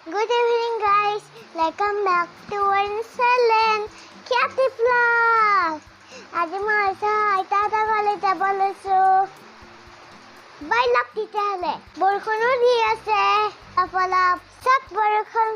Good evening, guys. Welcome back to Excellent Creative Vlog. আজি মই আইতা ঘৰলৈ যাব লৈছো। বাই লগ তেতিয়াহ'লে বৰষুণো দি আছে অলপ চব বৰষুণ।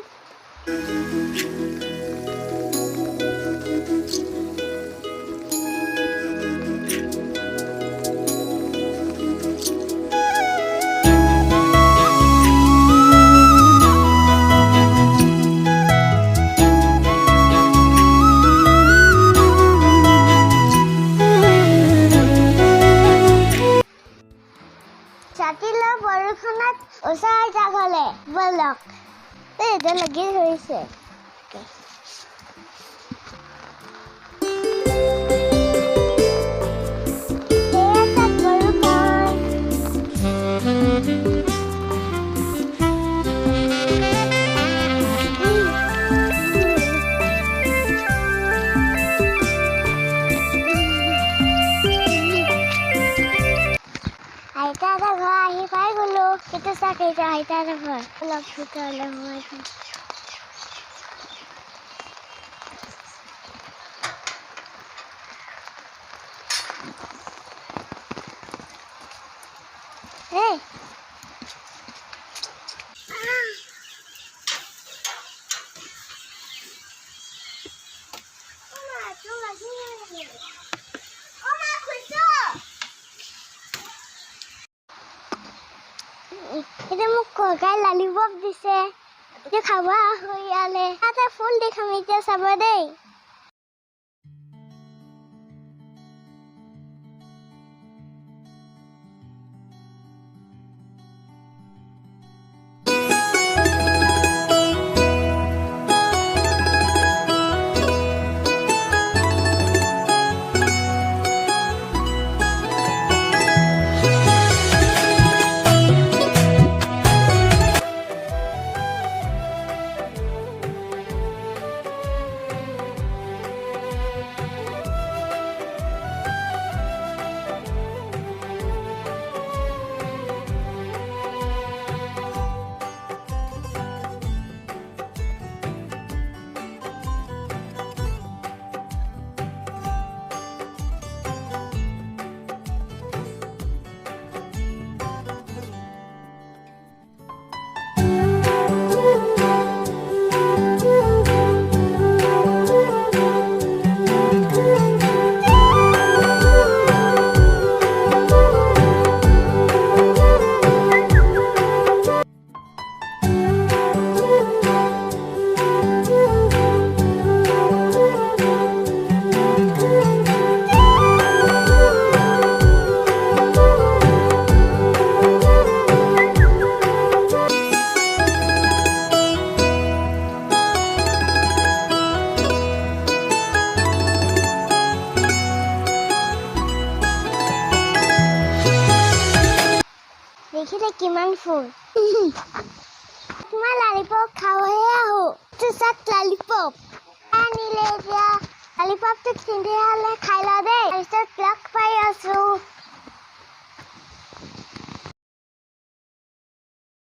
Satila বৰষুণত ওচৰ জাগলে বলক এটা লাগি হৈছে আইতাৰ ঘৰ আহি পাই গলো কিন্তু চাকেইটা আইতাৰ ঘৰ অলপ ভিতৰলৈ সোমাইছো এই এটা মোক ককাই লালিপপ দিছে এতিয়া খাব ইয়ালে এটা ফুল দেখাম এতিয়া চাব দেই দেখিলে কিমান ফুল মই লালিপপ খাবহে আহো তুচাক লালিপপ আনিলে এতিয়া লালিপপটো চিন্তি হ'লে খাই লওঁ দেই তাৰপিছত লগ পাই আছো